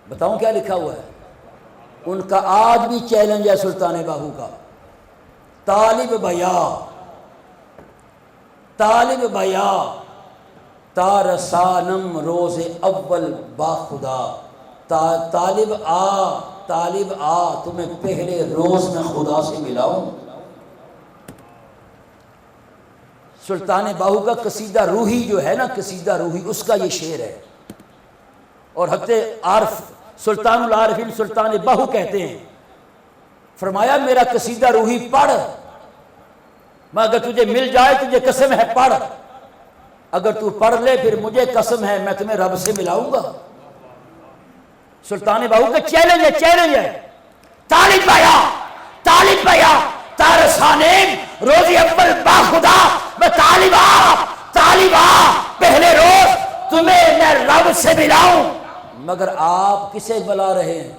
بتاؤں کیا لکھا ہوا ہے؟ ان کا آج بھی چیلنج ہے سلطان باہو کا، طالب بیا طالب بیا تارسانم روز اول با خدا، طالب آ تمہیں پہلے روز میں خدا سے ملاؤں۔ سلطان باہو کا قصیدہ روحی جو ہے نا، قصیدہ روحی، اس کا یہ شعر ہے، اور حضرت عارف سلطان العارفین سلطان باہو کہتے ہیں، فرمایا میرا قصیدہ روحی پڑھ، میں اگر تجھے مل جائے تجھے قسم ہے پڑھ، اگر تو پڑھ لے پھر مجھے قسم ہے میں تمہیں رب سے ملاؤں گا۔ سلطان باہو کا چیلنج ہے، طالب بیا تارسانیم روزی اول با خدا، میں طالب آ پہلے روز تمہیں میں رب سے ملاؤں۔ مگر آپ کسے بلا رہے ہیں؟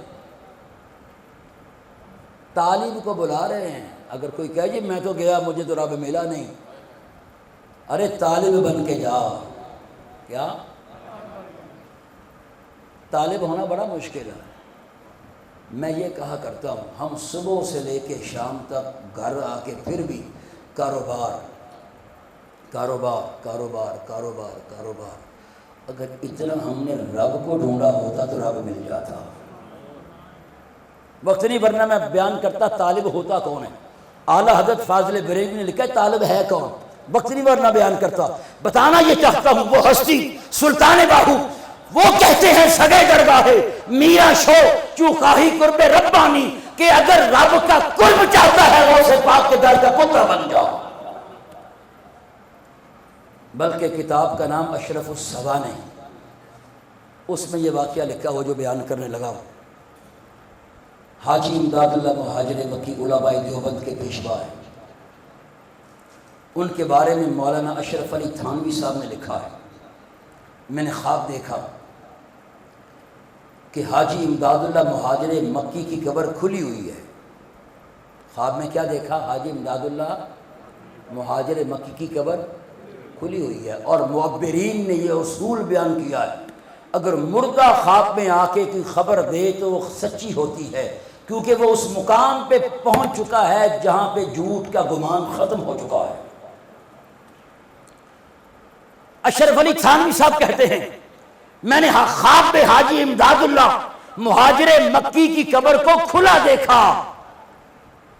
طالب کو بلا رہے ہیں۔ اگر کوئی کہے جی میں تو گیا مجھے تو رب ملا نہیں، ارے طالب بن کے جا۔ کیا طالب ہونا بڑا مشکل ہے۔ میں یہ کہا کرتا ہوں ہم صبح سے لے کے شام تک گھر آ کے پھر بھی کاروبار کاروبار کاروبار کاروبار کاروبار، اگر اتنا ہم نے رب کو ڈھونڈا ہوتا تو رب مل جاتا۔ وقت نہیں ورنہ میں بیان کرتا طالب ہوتا کون ہے۔ اعلیٰ حضرت فاضل بریلوی نے لکھا ہے طالب ہے کون، وقت نہیں ورنہ بیان کرتا۔ بتانا یہ چاہتا ہوں وہ ہستی سلطان باہو وہ کہتے ہیں سگے درگاہ میاں شو چوکاہی قرب ربانی کہ اگر رب کا قرب چاہتا ہے غوث پاک کے در کا پتر بن جاؤ. بلکہ کتاب کا نام اشرف الصبا نہیں، اس میں یہ واقعہ لکھا ہو جو بیان کرنے لگا ہوں. حاجی امداد اللہ مہاجر مکی علماء دیوبند کے پیشوا ہیں. ان کے بارے میں مولانا اشرف علی تھانوی صاحب نے لکھا ہے، میں نے خواب دیکھا کہ حاجی امداد اللہ مہاجر مکی کی قبر کھلی ہوئی ہے. خواب میں کیا دیکھا؟ حاجی امداد اللہ مہاجر مکی کی قبر کھلی ہوئی ہے. اور معبرین نے یہ اصول بیان کیا ہے اگر مردہ خواب میں آ کے کوئی خبر دے تو وہ سچی ہوتی ہے، کیونکہ وہ اس مقام پہ پہنچ چکا ہے جہاں پہ جھوٹ کا گمان ختم ہو چکا ہے. اشرف علی تھانوی صاحب کہتے ہیں میں نے خواب میں حاجی امداد اللہ مہاجر مکی کی قبر کو کھلا دیکھا،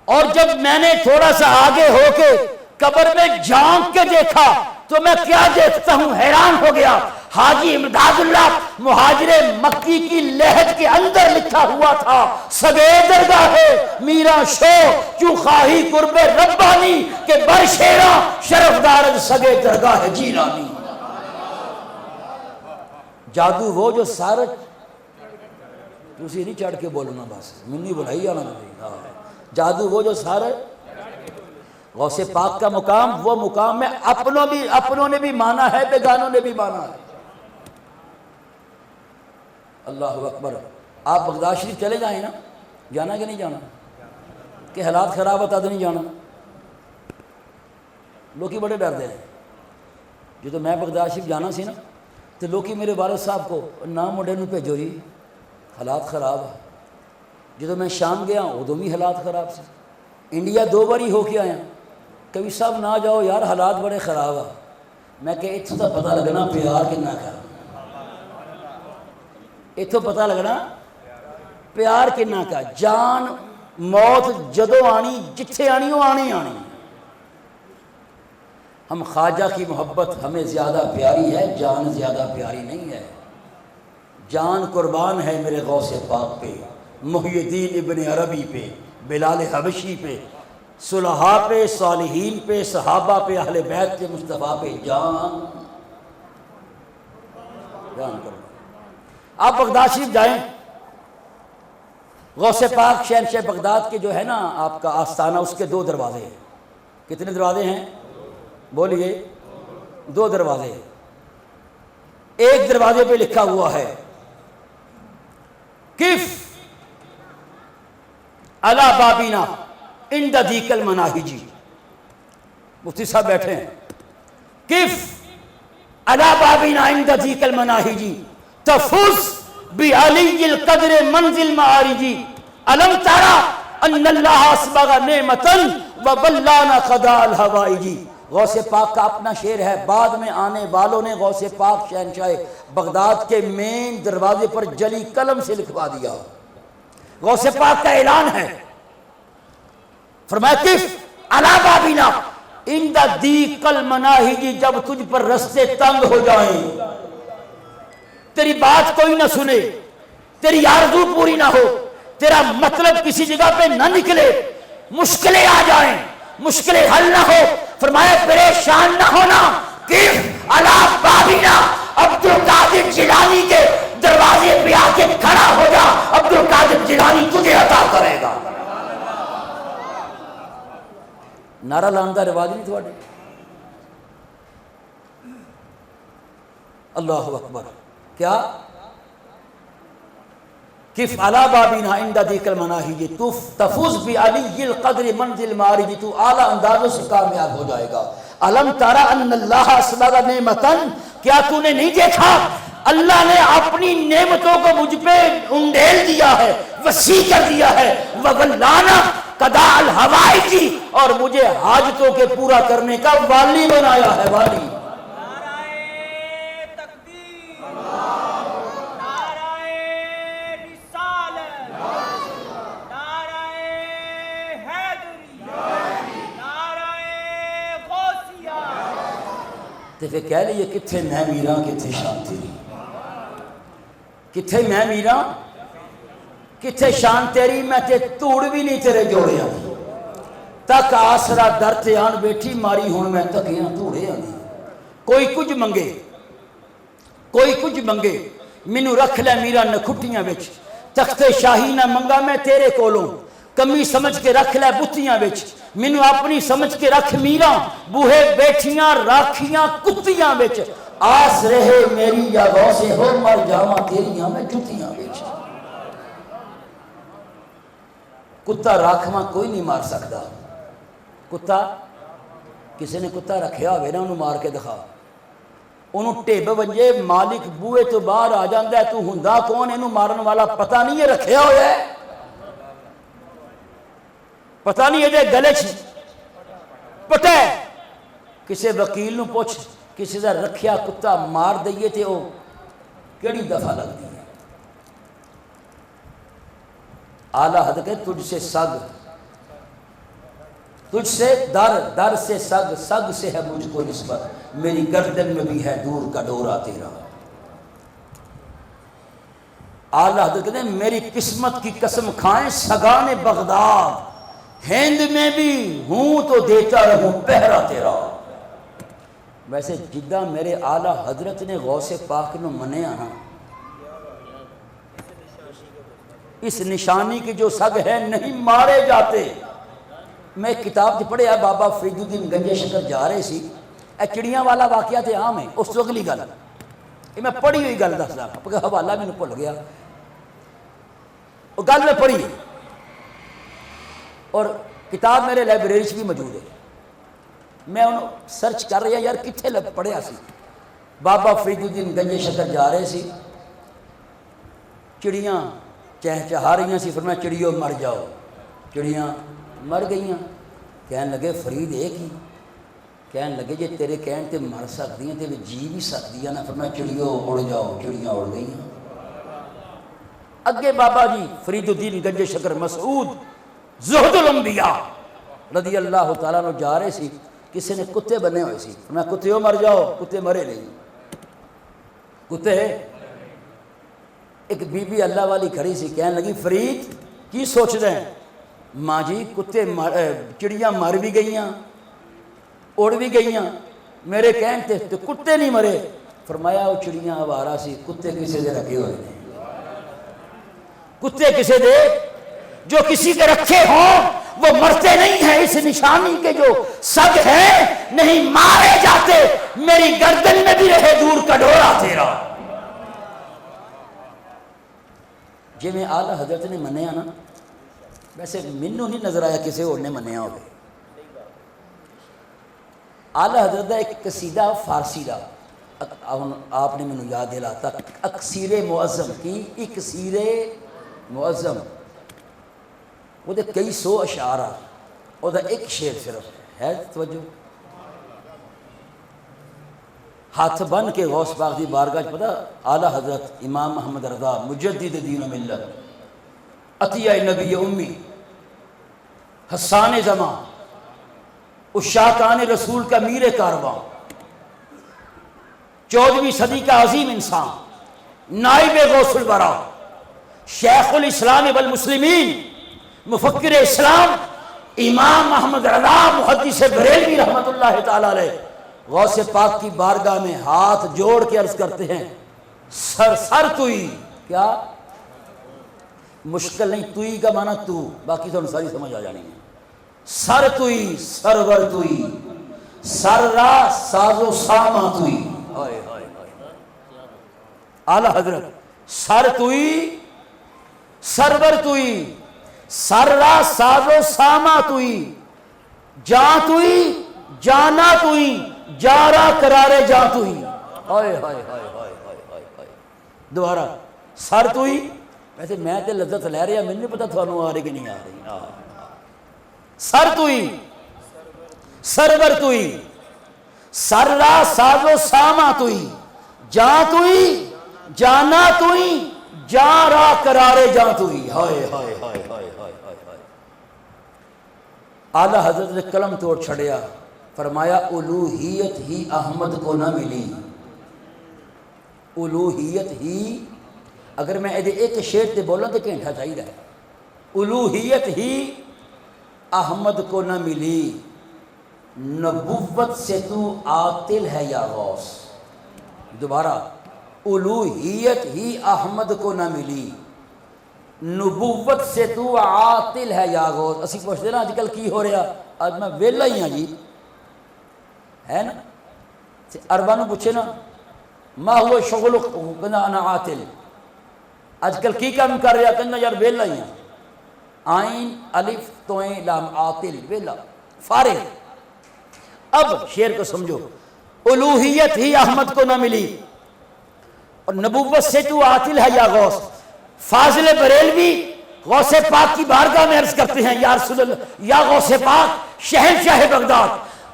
اور جب میں نے تھوڑا سا آگے ہو کے قبر میں جھانک کے دیکھا تو میں کیا دیکھتا ہوں، حیران ہو گیا. حاجی امداد اللہ مہاجر مکی کی لہج کے اندر لکھا ہوا تھا سگے درگاہ میرا شو چوخاہی قرب ربانی کہ برشیرا شرف دارد سگے درگاہ جیلانی. جادو وہ جو سارا تسی نہیں چڑھ کے بولنا، بس منی بلائی آنا. جادو وہ جو سارا غوث پاک کا مقام، وہ مقام میں اپنوں نے بھی مانا ہے، بیگانوں نے بھی مانا ہے. اللہ اکبر. آپ بغداد شریف چلے جائیں نا، جانا کہ نہیں جانا؟ کہ حالات خراب ہوتا تو نہیں جانا؟ لوکی بڑے ڈر دے ہیں. جو میں بغداد شریف جانا سی نا تو لوکی میرے والد صاحب کو نہ منڈے نو بھیجو جی حالات خراب ہے. جو میں شام گیا ادو بھی حالات خراب سے. انڈیا 2 باری ہو کے آیا، کبھی صاحب نہ جاؤ یار حالات بڑے خراب ہے. میں کہ اتوں تو پتہ لگنا پیار کنا کر، اتوں پتہ لگنا پیار کنا کا. جان موت جدو آنی جتھے آنی وہ آنی آنی. ہم خواجہ کی محبت ہمیں زیادہ پیاری ہے، جان زیادہ پیاری نہیں ہے. جان قربان ہے میرے غوث پاک پہ، محی الدین ابن عربی پہ، بلال حبشی پہ، صلحاء پہ، صالحین پہ، صحابہ پہ، اہل بیت کے مصطفیٰ پہ. جان قربان. آپ بغداد شریف جائیں، غوث پاک شہنشاہ بغداد کے جو ہے نا آپ کا آستانہ، اس کے 2 دروازے ہیں. کتنے دروازے ہیں؟ بولیے. 2 دروازے. ایک دروازے پہ لکھا ہوا ہے کف علی بابینا عند دیک المناہجی. مفتی صاحب بیٹھے ہیں. کف علی بابینا عند دیک المناہجی تفوز بعلی القدر منزل معارجی علم ترى ان اللہ اسبغ نعمتا وبلانا خدا الحوائجی. غوث پاک کا اپنا شعر ہے. بعد میں آنے والوں نے غوث پاک شہنشاہ بغداد کے مین دروازے پر جلی قلم سے لکھوا دیا. غوث پاک کا اعلان ہے، فرمایا کف علی بابینا عند دیق المناہج. جب تجھ پر رستے تنگ ہو جائیں، تیری بات کوئی نہ سنے، تیری آرزو پوری نہ ہو، تیرا مطلب کسی جگہ پہ نہ نکلے، مشکلیں آ جائیں، مشکلیں حل نہ ہو، فرمایا پریشان نہ ہونا. کف علی بابینا عبد القادر جیلانی کے دروازے پہ آ کے کھڑا ہو جا، عبد القادر جیلانی تجھے عطا کرے گا. نعرہ لاندہ رواج نہیں تھوڑے. اللہ اکبر. کیا کف علی بابینا عند دیک المناہج تفوز بعلی القدر منزل معارج. تو اعلیٰ اندازوں سے کامیاب ہو جائے گا. علم ترى ان اللہ اسبغ نعمتا. کیا تو نے نہیں دیکھا اللہ نے اپنی نعمتوں کو مجھ پہ انڈیل دیا ہے، وسیع کر دیا ہے. وَوَلَّانَا قَضَاءَ الْحَوَائِجِ. اور مجھے حاجتوں کے پورا کرنے کا والی بنایا ہے. والی. تے پھر کہہ لیے کتھے میں میراں کتھے شان تیری. کتھے میں میرا کتھے شان تیری میں تے توڑ بھی نہیں تیرے جوڑے آنی تک آسرا در تے آن بیٹھی ماری ہون میں تکیاں توڑے آنی کوئی کچھ منگے مینو رکھ لے میرا نکھٹیاں وچ تخت شاہی نہ منگا میں تیرے کولوں کمی سمجھ کے رکھ لے بتیاں وچ مینو اپنی سمجھ کے رکھ میرا بوہے بیٹھیاں راکھیاں کتیاں وچ آس رہے میری یا غوث ہو مر جاواں تیریاں میں جتیاں وچ کتا راکھواں کوئی نہیں مار سکتا کتا کسی نے کتا رکھیا ہوئے نا انہوں مار کے دکھا انہوں ٹیب ونجے مالک بوئے تو باہر آ جاندہ ہے تو ہندہ کون انہوں مارن والا پتہ نہیں ہے رکھیا ہوئے ہے پتہ نہیں ہے دے گلے چھ پتہ ہے کسی وکیل نو پوچھ کسی سے رکھیا کتا مار دئیے تھے وہ کیڑی دفعہ لگ دی ہے اعلیٰ حد کہ تجھ سے سگ تجھ سے در سے سگ سے ہے مجھ کو نسبت میری گردن میں بھی ہے دور کا ڈورا تیرا اعلیٰ حضرت کہتے ہیں میری قسمت کی قسم کھائیں سگان بغداد ہند میں بھی ہوں تو دیتا رہوں پہرا تیرا ویسے جدہ میرے اعلیٰ حضرت نے غوث پاک نو منے آنا اس نشانی کی جو سگ ہے نہیں مارے جاتے میں ایک کتاب پڑھے ہے بابا فرید الدین گنجے شکر جا رہے سی اے چڑیاں والا واقعہ تے عام ہے اس تو اگلی گل یہ میں پڑھی ہوئی گل دس رہا حوالہ میں نے بھول گیا وہ گل میں پڑھی اور کتاب میرے لائبریری بھی موجود ہے میں انہوں سرچ کر رہا یار کتنے پڑھیا سی بابا فرید الدین گنجے شکر جا رہے سی چڑیاں چہچہا رہی سی فرمایا چڑیوں مر جاؤ چڑیاں مر گئیاں کہنے لگے فرید ایک ہی کہنے لگے جے تیرے کہن تے مر سکتی ہیں تے جی بھی سکتی ہیں نا فرمایا چڑیوں اڑ جاؤ چڑیاں اڑ گئیاں اگے بابا جی فرید الدین گنجے شکر مسعود زہد الانبیاء رضی اللہ تعالیٰ نے جا رہے سی کسی نے کتے بنے ہوئے سی فرمایا کتےوں مر جاؤ کتے مرے نہیں کتے ایک بی بی اللہ والی کھڑی سی کہنے لگی فرید کی سوچ رہے ہیں ماں جی کتے چڑیاں مر بھی گئیاں اڑ بھی گئیاں میرے کہن تے تو کتے نہیں مرے فرمایا وہ چڑیاں آوارہ سی کتے کسے دے رکھے ہوئے ہیں کتے کسے دے جو کسی کے رکھے ہوں وہ مرتے نہیں ہیں اس نشانی کے جو سگ ہیں نہیں مارے جاتے میری گردن میں بھی رہے دور کا ڈورا تیرا جی میں اعلیٰ حضرت نے منیا نا ویسے منو نہیں نظر آیا کسی اور نے منیا ہوئے اعلیٰ حضرت ایک قصیدہ فارسی دا آپ نے منو یاد دلاتا اکسیر معظم کی اکسیر معظم وہ دے کئی سو اشعار وہ دا ایک شعر صرف ہے توجہ ہاتھ بن کے غوث پاک دی بارگاہ پتہ اعلیٰ حضرت امام محمد رضا مجدد دین و ملت عطیہ نبی امی حسان زمان اشاقان رسول کا میر کارواں 14ویں صدی کا عظیم انسان نائب غوث الورا شیخ الاسلام والمسلمین مفکر اسلام امام محمد رضا محدث بریلوی رحمت اللہ تعالی علیہ غوث پاک کی بارگاہ میں ہاتھ جوڑ کے عرض کرتے ہیں سر توئی کیا مشکل نہیں توئی کا معنی تو باقی تو ساری سمجھ آ جانی ہے سر توئی سرور توئی سر را ساز و ساما توئی اعلیٰ حضرت سر توئی سرور توئی سر را ساز و ساما توئی جان توئی جانا توئی جارا کرارے جا توئی دوبارہ سر توئی ویسے میں تے لذت لے رہا میں نہیں پتا تھانوں آ رہی کہ نہیں آ رہی سر توئی سرور توئی سر را ساز و ساما توئی جان توئی جانا توئی جارا کرارے جا توئی ہائے ہائے ہائے ہائے ہائے اعلیٰ حضرت نے قلم توڑ چھڑیا فرمایا الوہیت ہی احمد کو نہ ملی الوہیت ہی اگر میں ایک شعر تے بولاں تو گھنٹہ چاہیے. الوہیت ہی احمد کو نہ ملی، نبوت سے تو عاطل ہے یا غوث. دوبارہ، الوہیت ہی احمد کو نہ ملی، نبوت سے تو عاطل ہے یا غوث. اسی پوچھتے نا اج کل کی ہو رہا، آج میں ویلا ہی ہاں جی، ہے نا. عرباں نوں پوچھے نا ما ہوا شغلک، کہنا انا عاطل. اج کل کی کام کر رہا، کہنا یار ویلا ہی ہاں. عین الف توئیں لام عاطل، ویلا، فارغ. اب شعر کو سمجھو. الوہیت ہی احمد کو نہ ملی اور نبوت سے تو عاطل ہے یا غوث. فاضل بریلوی غوث پاک کی بارگاہ میں عرض کرتے ہیں یا رسول اللہ، یا غوث پاک شہنشاہ بغداد،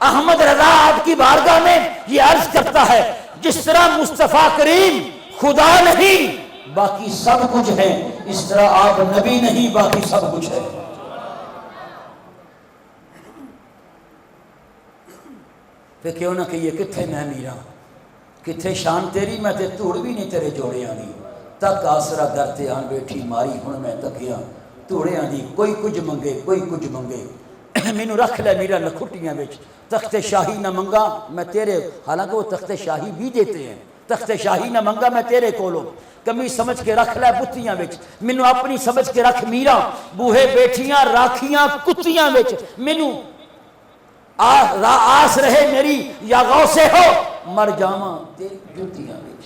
احمد رضا آپ کی بارگاہ میں یہ عرض کرتا ہے جس طرح مصطفیٰ کریم خدا نہیں باقی سب کچھ ہے، اس طرح آپ نبی نہیں باقی سب کچھ ہے. پھر کیوں نہ کہیے کتھے میں میرا، کتھے شان تیری، میں تے توڑ بھی نہیں تیرے جوڑے آنی. تک آسرا در تے آن بیٹھی ماری ہن میں تکیاں توڑے آنی. کوئی کچھ منگے کوئی کچھ منگے، مینوں رکھ لے میرا لکھٹیاں وچ. تخت شاہی نہ منگا میں تیرے، حالانکہ وہ تخت شاہی بھی دیتے ہیں. تخت شاہی نہ منگا میں تیرے کولوں، کمی سمجھ کے رکھ لے بتیاں وچ. مینوں اپنی سمجھ کے رکھ میرا، بوہے بیٹھیاں راکھیاں کتیاں وچ. مینوں آس رہے میری یا غوث ہو مر جاواں تیری جتیاں وچ.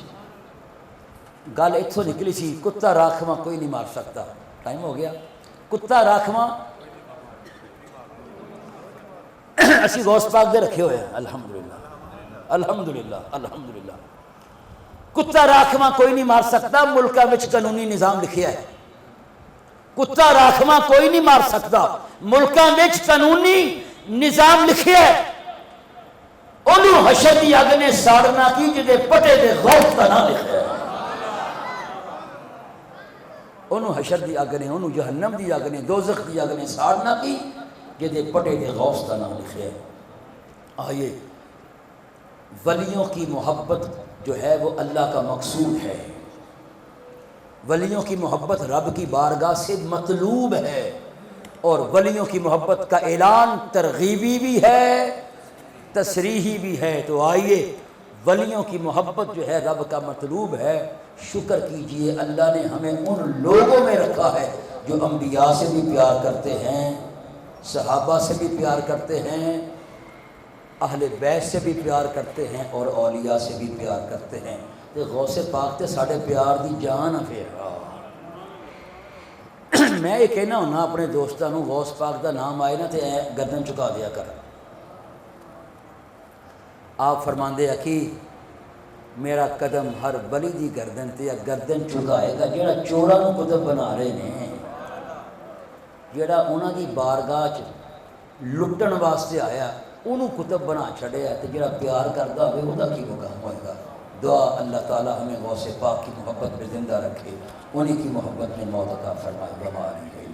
گل اتھوں نکلی سی، کتا راکھواں کوئی نہیں مار سکتا. ٹائم ہو گیا. کتا راکھواں اسی غوث پاک دے رکھے ہوئے ہیں، الحمدللہ الحمدللہ الحمدللہ. کتا راکھواں کوئی نہیں مار سکتا، ملکہ وچ قانونی نظام لکھیا ہے. کتا راکھواں کوئی نہیں مار سکتا، ملکہ وچ قانونی نظام لکھیا ہے. انہوں حشر دی اگ نے ساڑنا کی جدے پٹے دے غوث کا نہ لکھیا ہے. انہوں حشر دی اگ نے، انہوں جہنم دی اگ نے، دوزخ دی اگ نے ساڑنا کی جدے پٹے دے غوث کا نام لکھے ہے. آئیے، ولیوں کی محبت جو ہے وہ اللہ کا مقصود ہے. ولیوں کی محبت رب کی بارگاہ سے مطلوب ہے، اور ولیوں کی محبت کا اعلان ترغیبی بھی ہے تصریحی بھی ہے. تو آئیے، ولیوں کی محبت جو ہے رب کا مطلوب ہے. شکر کیجئے اللہ نے ہمیں ان لوگوں میں رکھا ہے جو انبیاء سے بھی پیار کرتے ہیں، صحابہ سے بھی پیار کرتے ہیں، اہل بیت سے بھی پیار کرتے ہیں، اور اولیاء سے بھی پیار کرتے ہیں. تو غوث پاک تے ساڑھے پیار دی جان ہے. میں یہ کہنا ہونا اپنے دوستانوں، غوث پاک دا نام آئے نا تے گردن چکا دیا کر. آپ فرماندے اکی میرا قدم ہر ولی دی گردن تے گردن چکائے گا جیڑا چوراں نوں قطب بنا رہے ہیں، جیڑا انہاں دی بارگاہ چ لٹن واسطے آیا انہوں قطب بنا چھڑیا. تے جیڑا پیار کردا ہوئے وہ دا کی مقام ہوئے گا. دعا اللہ تعالی ہمیں غوث پاک کی محبت میں زندہ رکھے، انہی کی محبت میں موت عطا فرمائے.